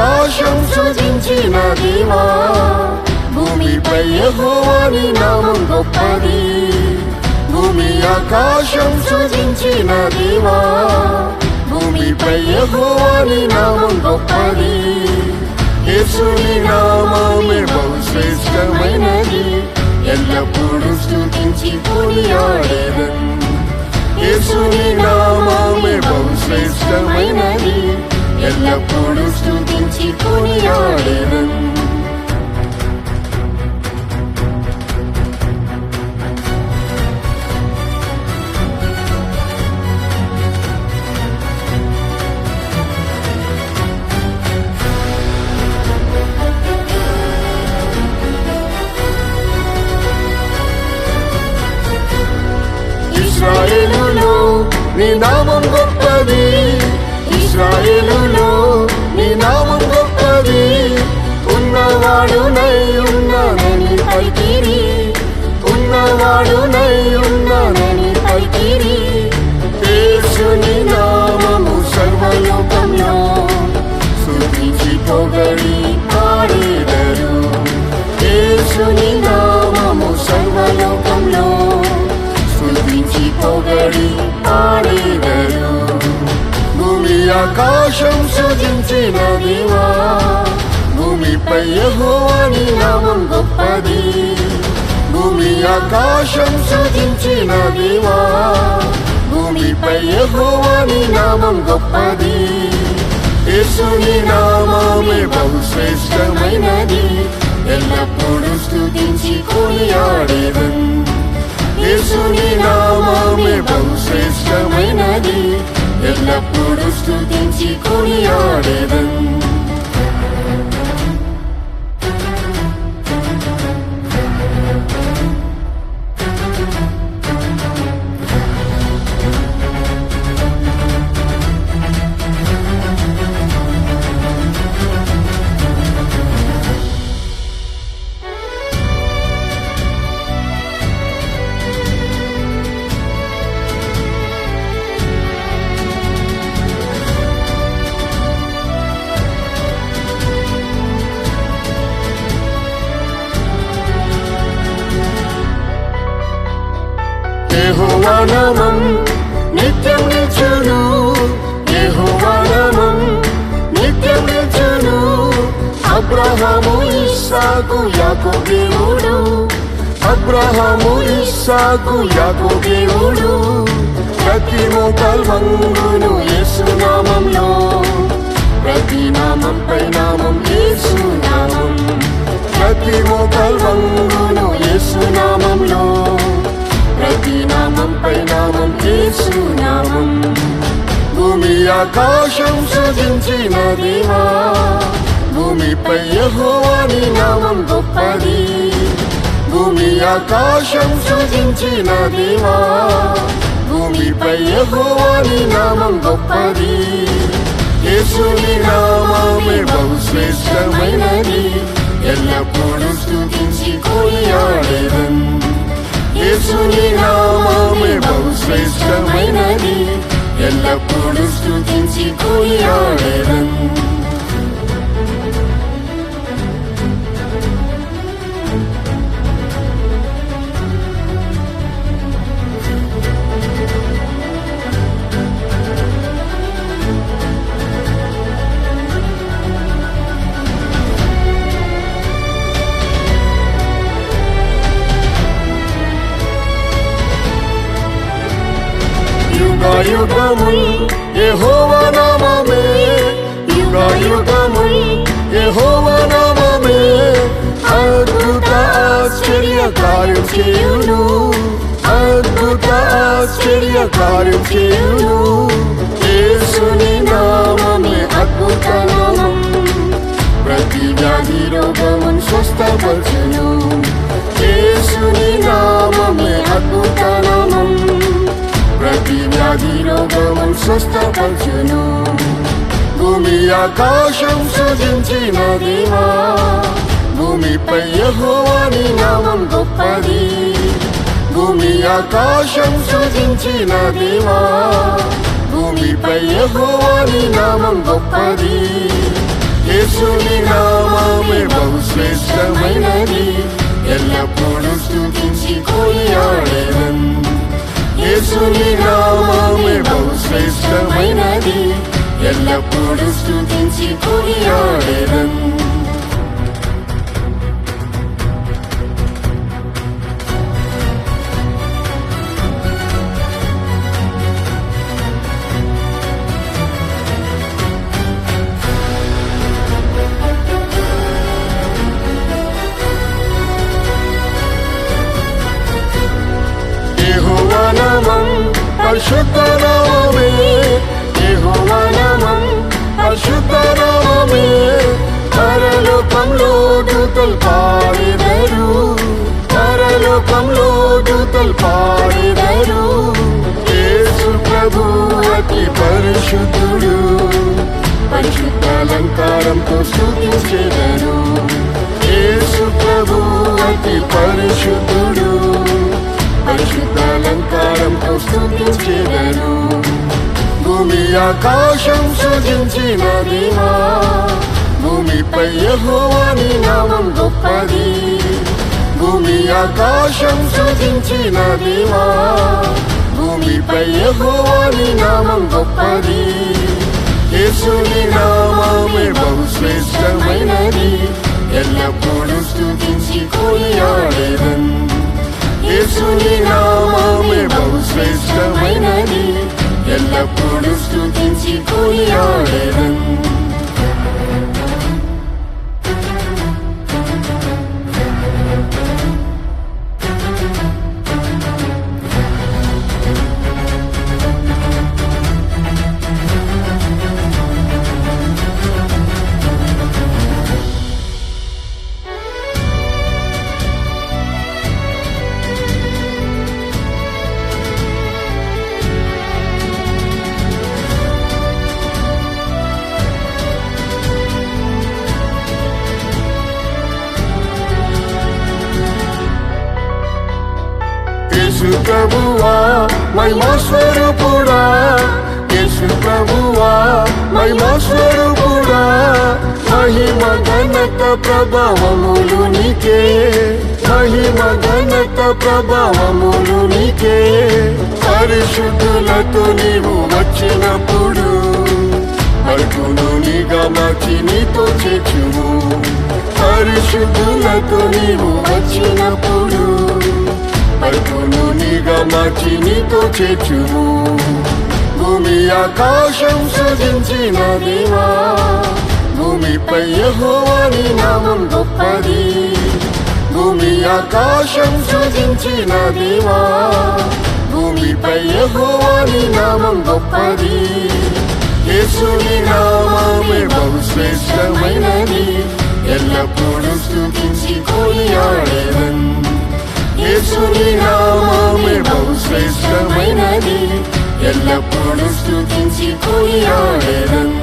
ఆకాశం సృజించిన దేవా, భూమిపై యెహోవా నీ నామం గొప్పది. భూమి ఆకాశం సృజించిన దేవా, భూమిపై యెహోవా నీ నామం గొప్పది. యేసుని నామమే బహు శ్రేష్టమైనది, ఎల్లప్పుడూ స్తుతించి కొనియాడెదన్. యేసుని నామమే బహు శ్రేష్టమైనది, ఎల్లప్పుడూ స్తుతించి కొనియాడెదన్. ఇశ్రాయేలులో నీ నామం గొప్పది, ఇశ్రాయేలులో నీ నామం గొప్పది. ఉన్నవాడునై ఉన్నానని పలికిరి, ఉన్నవాడునై ఉన్నానని పలికిరి. యేసుని నామము సర్వలోకంలో స్తుతించి పొగడి పాడెదరు. యేసుని నామము సర్వలోకంలో స్తుతించి పొగడి పాడెదరు. భూమి ఆకాశం సృజించిన దేవా, భూమిపై యెహోవా నీ నామం గొప్పది. భూమి ఆకాశం సృజించిన దేవా, భూమిపై యెహోవా నీ నామం గొప్పది. యేసుని నామమే బహు శ్రేష్టమైనది, ఎల్లప్పుడూ స్తుతించి కొనియాడెదన్. యేసుని నామమే బహు శ్రేష్టమైనది, ఎల్లప్పుడూ స్తుతించి కొనియాడెదన్. యెహోవా నామం నిత్యం నిల్చును, యెహోవా నామం నిత్యం నిల్చును. అబ్రహాము ఇస్సాకు యాకోబు దేవుడు, అబ్రహాము ఇస్సాకు యాకోబు దేవుడు. ప్రతి మోకాలు వంగును యేసు నామంలో, ప్రతి నామంపై నామం యేసు నామం. ప్రతి మోకాలు వంగును యేసు నామంలో, ప్రతి నామంపై నామం యేసు నామం. భూమి ఆకాశం సృజించిన దేవా, భూమిపై యెహోవా నీ నామం గొప్పది. భూమి ఆకాశం సృజించిన దేవా, భూమిపై యెహోవా నీ నామం గొప్పది. యేసుని నామమే బహు శ్రేష్టమైనది, ఎల్లప్పుడూ స్తుతించి కొనియాడెదన్. యేసుని నామమే బహు శ్రేష్టమైనది, ఎల్లప్పుడూ స్తుతించి కొనియాడెదన్. యుగయుగముల్ యెహోవా నామమే, యుగయుగముల్ యెహోవా నామమే. అద్భుత ఆశ్చర్య కార్యం చేయును, అద్భుత ఆశ్చర్య కార్యం చేయును. యేసుని నామమే అద్భుత నామం, ప్రతి వ్యాధి రోగమును స్వస్థపరచును. యేసుని నామమే అద్భుత నామం, ప్రతి వ్యాధి రోగమును స్వస్థపరచును. భూమి ఆకాశం సృజించిన దేవా, భూమిపై యెహోవా నీ నామం గొప్పది. భూమి ఆకాశం సృజించిన దేవా, భూమిపై యెహోవా నీ నామం గొప్పది. యేసు బహుశ్రేష్టమైనది, ఎల్లప్పుడూ స్తుతించి కొనియాడెదన్. యేసుని నామమే బహుశ్రేష్టమైనది, ఎల్లప్పుడూ స్తుతించి కొనియాడెదన్. యెహోవా నామం పరిశుద్ధ నామమే, యెహోవా నామం పరిశుద్ధ నామమే. పరలోకంలో దూతలు పాడెదరు, పరలోకంలో దూతలు పాడెదరు. యేసు ప్రభు అతి పరిశుద్ధుడు, పరిశుద్ధ అలంకారంతో స్తుతించెదరు. యేసు ప్రభు అతి పరిశుద్ధుడు, పరిశుద్ధ అలంకారంతో స్తుతించెదరు. భూమి ఆకాశం సృజించిన దేవా, భూమిపై యెహోవాని నామం గొప్పది. భూమి ఆకాశం సృజించిన దేవా, భూమిపై యెహోవాని నామం గొప్పది. యేసుని నామమే బహుశ్రేష్టమైనది, ఎల్లప్పుడూ స్తుతించి కొనియాడెదన్. యేసుని నామమే బహుశ్రేష్టమైనది, ఎల్లప్పుడూ స్తుతించి కొనియాడెదన్. యేసు ప్రభువా మహిమా స్వరూపుడా, యేసు ప్రభువా మహిమా స్వరూపుడా. మహిమ ఘనత ప్రభావములు నీకే, మహిమ ఘనత ప్రభావములు నీకే. పరిశుద్ధులతో నీవు వచ్చినప్పుడు పలుకును నీగా మార్చి నీతో చేర్చుము. పరిశుద్ధులతో నీవు వచ్చినప్పుడు పలుకును నీగా మార్చి నీతో చేర్చుము. భూమి ఆకాశం సృజించిన దేవా, భూమిపై యెహోవాని నామం గొప్పది. భూమి ఆకాశం సృజించిన దేవా, భూమిపై యెహోవాని నామం గొప్పది. యేసుని నామమే బహుశ్రేష్టమైనది, ఎల్లప్పుడూ స్తుతించి కొనియాడెదన్. యేసుని నామమే బహుశ్రేష్టమైనది, ఎల్లప్పుడూ స్తుతించి కొనియాడెదన్.